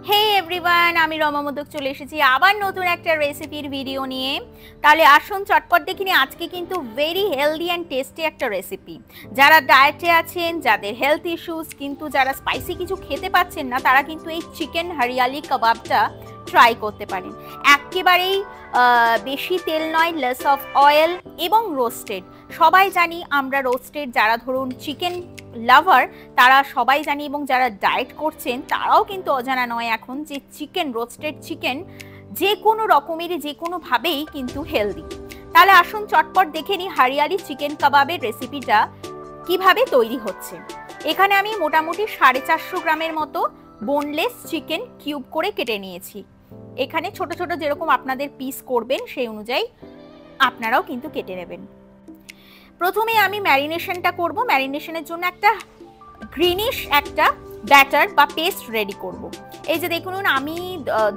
হে everyone, আমি রমা মোদক চলে এসেছি আবার নতুন একটা রেসিপির ভিডিও নিয়ে। তাহলে আসুন চটপট দেখে নিই। আজকে কিন্তু ভেরি হেলদি অ্যান্ড টেস্টি একটা রেসিপি। যারা ডায়েটে আছেন, যাদের হেলথ ইস্যুস, কিন্তু যারা স্পাইসি কিছু খেতে পাচ্ছেন না, তারা কিন্তু এই চিকেন হরিয়ালি কাবাবটা ট্রাই করতে পারেন। একেবারেই বেশি তেল নয়, লেস অফ অয়েল এবং রোস্টেড। সবাই জানি আমরা রোস্টেড, যারা ধরুন চিকেন লাভার তারা সবাই জানি, এবং যারা ডায়েট করছেন তারাও কিন্তু অজানা নয় এখন যে চিকেন, রোস্টেড চিকেন যে কোনো রকমেরই, যে কোনোভাবেই কিন্তু হেলদি। তাহলে আসুন চটপট দেখে নিই হরিয়ালি চিকেন কাবাবের রেসিপিটা কিভাবে তৈরি হচ্ছে। এখানে আমি মোটামুটি 450 গ্রামের মতো বোনলেস চিকেন কিউব করে কেটে নিয়েছি। এখানে ছোট ছোট যেরকম আপনাদের পিস করবেন সেই অনুযায়ী আপনারাও কিন্তু কেটে নেবেন। প্রথমে আমি ম্যারিনেশনটা করব। ম্যারিনেশনের জন্য একটা গ্রিনিশ একটা ব্যাটার বা পেস্ট রেডি করব। এই যে দেখুন, আমি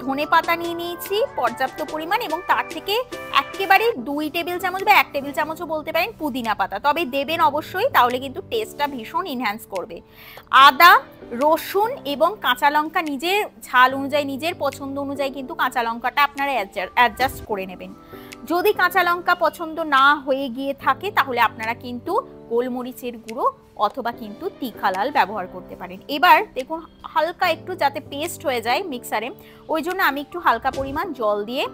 ধনে পাতা নিয়ে নিয়েছি পর্যাপ্ত পরিমাণ, এবং তার থেকে একেবারে 2 টেবিল চামচ বা 1 টেবিল চামচও বলতে পারেন পুদিনা পাতা, তবে দেবেন অবশ্যই, তাহলে কিন্তু টেস্টটা ভীষণ এনহ্যান্স করবে। আদা, রসুন এবং কাঁচা লঙ্কা, নিজের ঝাল অনুযায়ী, নিজের পছন্দ অনুযায়ী কিন্তু কাঁচা লঙ্কাটা আপনারা অ্যাডজাস্ট করে নেবেন। যদি কাঁচা লঙ্কা পছন্দ না হয়ে গিয়ে থাকে তাহলে আপনারা কিন্তু গোলমরিচের গুঁড়ো অথবা কিন্তু তিখা লাল ব্যবহার করতে পারেন। এবার দেখুন, হালকা একটু যাতে পেস্ট হয়ে যায় মিক্সারে, ওই জন্য আমি একটু হালকা পরিমাণ জল দিয়ে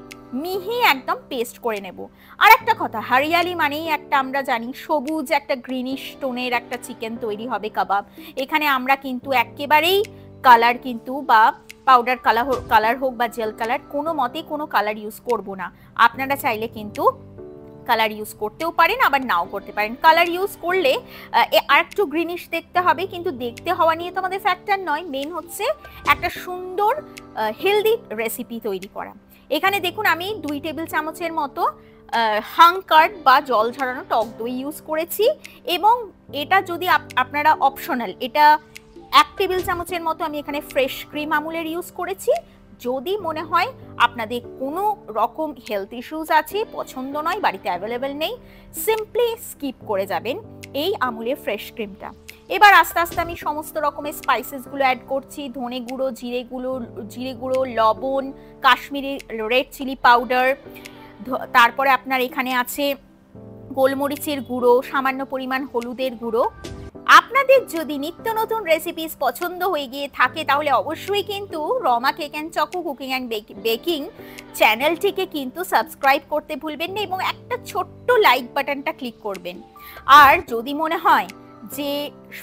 মিহি একদম পেস্ট করে নেব। আর একটা কথা, হরিয়ালি মানেই একটা আমরা জানি সবুজ, একটা গ্রিনিশ টোনের একটা চিকেন তৈরি হবে কাবাব। এখানে আমরা কিন্তু একেবারেই কালার কিন্তু বা পাউডার কালার হোক বা জেল কালার, কোনো মতে কোনো কালার ইউজ করব না। আপনারা চাইলে কিন্তু কালার ইউজ করতেও পারেন, আবার নাও করতে পারেন। কালার ইউজ করলে আর একটু গ্রিনিশ দেখতে হবে, কিন্তু দেখতে হওয়া নিয়ে তো আমাদের ফ্যাক্টর নয়, মেন হচ্ছে একটা সুন্দর হেলদি রেসিপি তৈরি করা। এখানে দেখুন আমি 2 টেবিল চামচের মতো হাংকার্ড বা জল ঝরানো টক দই ইউজ করেছি, এবং এটা যদি আপনারা অপশনাল, এটা 1 টেবিল চামচের মতো আমি এখানে ফ্রেশ ক্রিম আমুলের ইউজ করেছি। যদি মনে হয় আপনাদের কোনো রকম হেলথ ইস্যুস আছে, পছন্দ নয়, বাড়িতে অ্যাভেলেবেল নেই, সিম্পলি স্কিপ করে যাবেন এই আমুলের ফ্রেশ ক্রিমটা। এবার আস্তে আস্তে আমি সমস্ত রকমের স্পাইসেসগুলো অ্যাড করছি। ধনে গুঁড়ো, জিরে গুঁড়ো, লবণ, কাশ্মীরি রেড চিলি পাউডার, তারপরে আপনার এখানে আছে গোলমরিচের গুঁড়ো, সামান্য পরিমাণ হলুদের গুঁড়ো। আপনাদের যদি নিত্য নতুন রেসিপিস পছন্দ হয়ে গিয়ে থাকে তাহলে অবশ্যই কিন্তু Rama cake and choco cooking and baking চ্যানেলটিকে কিন্তু সাবস্ক্রাইব করতে ভুলবেন না, এবং একটা ছোট্ট লাইক বাটনটা ক্লিক করবেন। আর যদি মনে হয় যে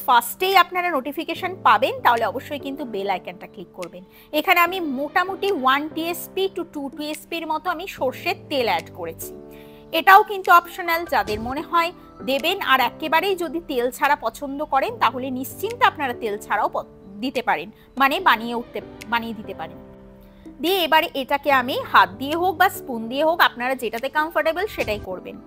ফার্স্টেই আপনারা নোটিফিকেশন পাবেন তাহলে অবশ্যই কিন্তু বেল আইকনটা ক্লিক করবেন। এখানে আমি মোটামুটি 1 টিএসপি টু 2 টিএসপির মতো আমি সর্ষের তেল অ্যাড করেছি। এটাও কিন্তু অপশনাল, যাদের মনে হয় দেবেন। আর একেবারেই যদি তেল ছাড়া পছন্দ করেন তাহলে নিশ্চিন্তে আপনারা তেল ছাড়াও দিতে পারেন, মানে বানিয়ে দিতে পারেন। দিয়ে এবারে এটাকে আমি হাত দিয়ে হোক বা স্পুন দিয়ে হোক, আপনারা যেটাতে কমফোর্টেবল সেটাই করবেন।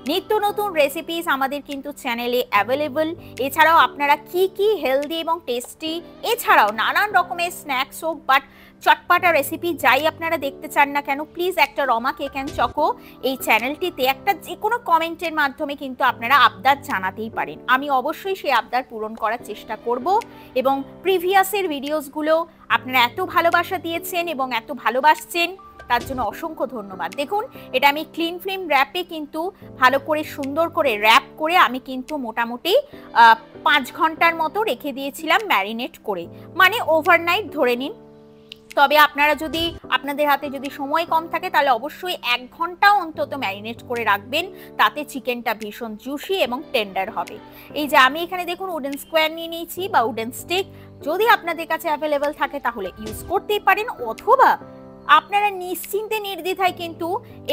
নিত্য নতুন রেসিপিস আমাদের কিন্তু চ্যানেলে অ্যাভেলেবল। এছাড়াও আপনারা কি হেলদি এবং টেস্টি, এছাড়াও নানান রকমের স্ন্যাক্স হোক বা চটপাটা রেসিপি যাই আপনারা দেখতে চান না কেন, প্লিজ একটা রমা কেক অ্যান্ড চকো এই চ্যানেলটিতে একটা যে কোনো কমেন্টের মাধ্যমে কিন্তু আপনারা আবদার জানাতেই পারেন। আমি অবশ্যই সেই আবদার পূরণ করার চেষ্টা করব। এবং প্রিভিয়াসের ভিডিওসগুলো আপনারা এত ভালোবাসা দিয়েছেন এবং এত ভালোবাসছেন, তার জন্য অসংখ্য ধন্যবাদ। দেখুন, এটা আমি ক্লিন ফিল্ম র্যাপে কিন্তু ভালো করে সুন্দর করে র্যাপ করে আমি কিন্তু মোটামুটি 5 ঘন্টার মতো রেখে দিয়েছিলাম ম্যারিনেট করে, মানে ওভারনাইট ধরে নিন। তবে আপনারা যদি, আপনাদের হাতে যদি সময় কম থাকে তাহলে অবশ্যই 1 ঘন্টা অন্তত ম্যারিনেট করে রাখবেন, তাতে চিকেনটা ভীষণ জুসি এবং টেন্ডার হবে। এই যে আমি এখানে দেখুন উডেন স্কোয়ার নিয়ে নিয়েছি বা উডেন স্টিক, যদি আপনাদের কাছে অ্যাভেলেবেল থাকে তাহলে ইউজ করতেই পারেন, অথবা আপনারা নিশ্চিন্তে নির্দ্বিধায় কিন্তু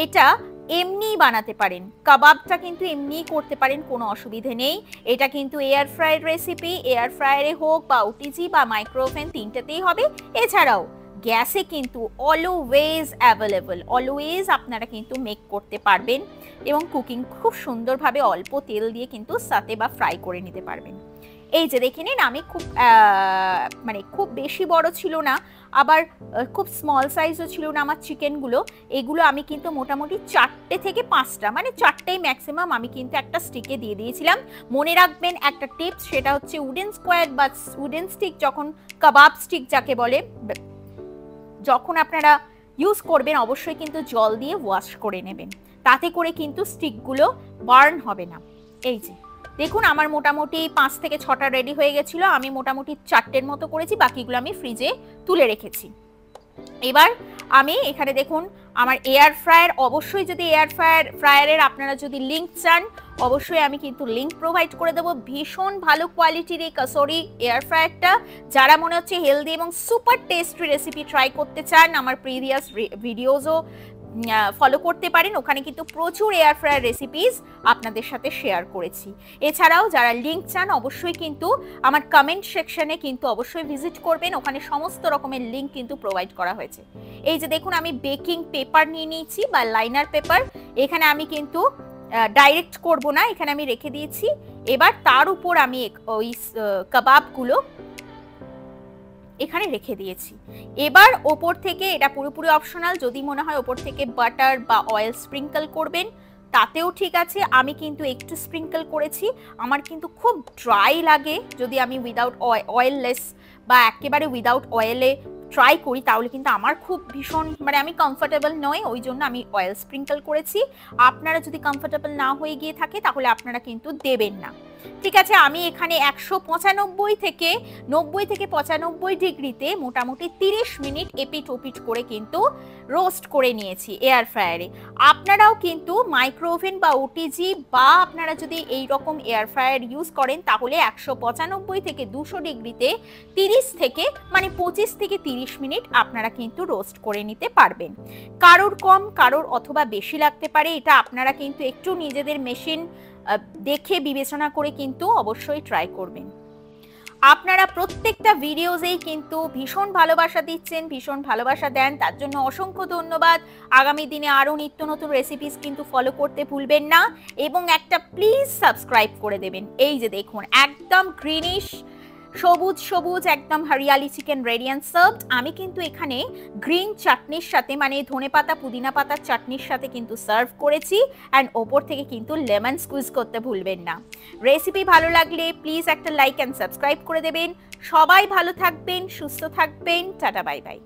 এটা এমনিই বানাতে পারেন। কাবাবটা কিন্তু এমনিই করতে পারেন, কোনো অসুবিধে নেই। এটা কিন্তু এয়ার ফ্রায়ার রেসিপি, এয়ার ফ্রায়ারে হোক বা ওটিজি বা মাইক্রোওভেন, তিনটাতেই হবে। এছাড়াও গ্যাসে কিন্তু অলওয়েজ অ্যাভেলেবল, অলওয়েজ আপনারা কিন্তু মেক করতে পারবেন, এবং কুকিং খুব সুন্দরভাবে অল্প তেল দিয়ে কিন্তু সাতে বা ফ্রাই করে নিতে পারবেন। এই যে দেখে নিন, আমি মানে খুব বেশি বড় ছিল না, আবার খুব স্মল সাইজও ছিল না আমার চিকেনগুলো। এগুলো আমি কিন্তু মোটামুটি 4টে থেকে 5টা, মানে 4টেই ম্যাক্সিমাম আমি কিন্তু একটা স্টিকে দিয়ে দিয়েছিলাম। মনে রাখবেন একটা টিপস, সেটা হচ্ছে উডেন স্কোয়ার বা উডেন স্টিক, যখন কাবাব স্টিক যাকে বলে, যখন আপনারা ইউজ করবেন অবশ্যই কিন্তু জল দিয়ে ওয়াশ করে নেবেন, তাতে করে কিন্তু স্টিকগুলো বার্ন হবে না। এই যে দেখুন আমার মোটামুটি 5 থেকে 6টা রেডি হয়ে গেছিলো, আমি মোটামুটি 4টের মতো করেছি, বাকিগুলো আমি ফ্রিজে তুলে রেখেছি। এবার আমি এখানে দেখুন আমার এয়ার ফ্রায়ার, অবশ্যই যদি এয়ার ফ্রায়ারের আপনারা যদি লিঙ্ক চান অবশ্যই আমি কিন্তু লিঙ্ক প্রোভাইড করে দেবো। ভীষণ ভালো কোয়ালিটির এই কাসরি এয়ার ফ্রায়ারটা, যারা মনে হচ্ছে হেলদি এবং সুপার টেস্টি রেসিপি ট্রাই করতে চান আমার প্রিভিয়াস ভিডিওসও ফলো করতে পারেন, ওখানে কিন্তু প্রচুর এয়ার ফ্রায়ার রেসিপিস আপনাদের সাথে শেয়ার করেছি। এছাড়াও যারা লিঙ্ক চান অবশ্যই কিন্তু আমার কমেন্ট সেকশনে কিন্তু অবশ্যই ভিজিট করবেন, ওখানে সমস্ত রকমের লিঙ্ক কিন্তু প্রোভাইড করা হয়েছে। এই যে দেখুন আমি বেকিং পেপার নিয়ে নিয়েছি বা লাইনার পেপার, এখানে আমি কিন্তু ডাইরেক্ট করব না, এখানে আমি রেখে দিয়েছি। এবার তার উপর আমি ওই কাবাবগুলো এখানে রেখে দিয়েছি। এবার ওপর থেকে, এটা পুরোপুরি অপশনাল, যদি মনে হয় ওপর থেকে বাটার বা অয়েল স্প্রিঙ্কল করবেন তাতেও ঠিক আছে, আমি কিন্তু একটু স্প্রিঙ্কল করেছি। আমার কিন্তু খুব ড্রাই লাগে যদি আমি উইদাউট অয়েললেস বা একেবারে উইদাউট অয়েলে ট্রাই করি, তাহলে কিন্তু আমার খুব ভীষণ মানে আমি কমফোর্টেবল নয়, ওই জন্য আমি অয়েল স্প্রিঙ্কল করেছি। আপনারা যদি কমফোর্টেবল না হয়ে গিয়ে থাকে তাহলে আপনারা কিন্তু দেবেন না। ঠিক আছে, আমি এখানে 195 থেকে 90 থেকে 95 ডিগ্রিতে মোটামুটি 30 মিনিট এপিট ওপিট করে কিন্তু রোস্ট করে নিয়েছি এয়ার ফ্রায়ারে। আপনারাও কিন্তু মাইক্রোওভেন বা ওটিজি বা আপনারা যদি এই রকম এয়ার ফ্রায়ার ইউজ করেন তাহলে 195 থেকে 200 ডিগ্রিতে 30 থেকে মানে 25 থেকে 30 মিনিট আপনারা কিন্তু রোস্ট করে নিতে পারবেন। কারোর কম কারোর অথবা বেশি লাগতে পারে, এটা আপনারা কিন্তু একটু নিজেদের মেশিন দেখে বিবেচনা করে কিন্তু অবশ্যই ট্রাই করবেন। আপনারা প্রত্যেকটা ভিডিওতেই কিন্তু ভীষণ ভালোবাসা দিচ্ছেন, ভীষণ ভালোবাসা দেন, তার জন্য অসংখ্য ধন্যবাদ। আগামী দিনে আরও নিত্য নতুন রেসিপিস কিন্তু ফলো করতে ভুলবেন না এবং একটা প্লিজ সাবস্ক্রাইব করে দেবেন। এই যে দেখুন একদম গ্রিনিশ সবুজ সবুজ একদম hariyali chicken ready and served. আমি কিন্তু এখানে গ্রিন চাটনির সাথে মানে ধনেপাতা পুদিনা পাতার চাটনির সাথে কিন্তু সার্ভ করেছি, অ্যান্ড ওপর থেকে কিন্তু লেমন স্কুইজ করতে ভুলবেন না। রেসিপি ভালো লাগলে প্লিজ একটা লাইক অ্যান্ড সাবস্ক্রাইব করে দেবেন। সবাই ভালো থাকবেন, সুস্থ থাকবেন, টাটা বাই বাই।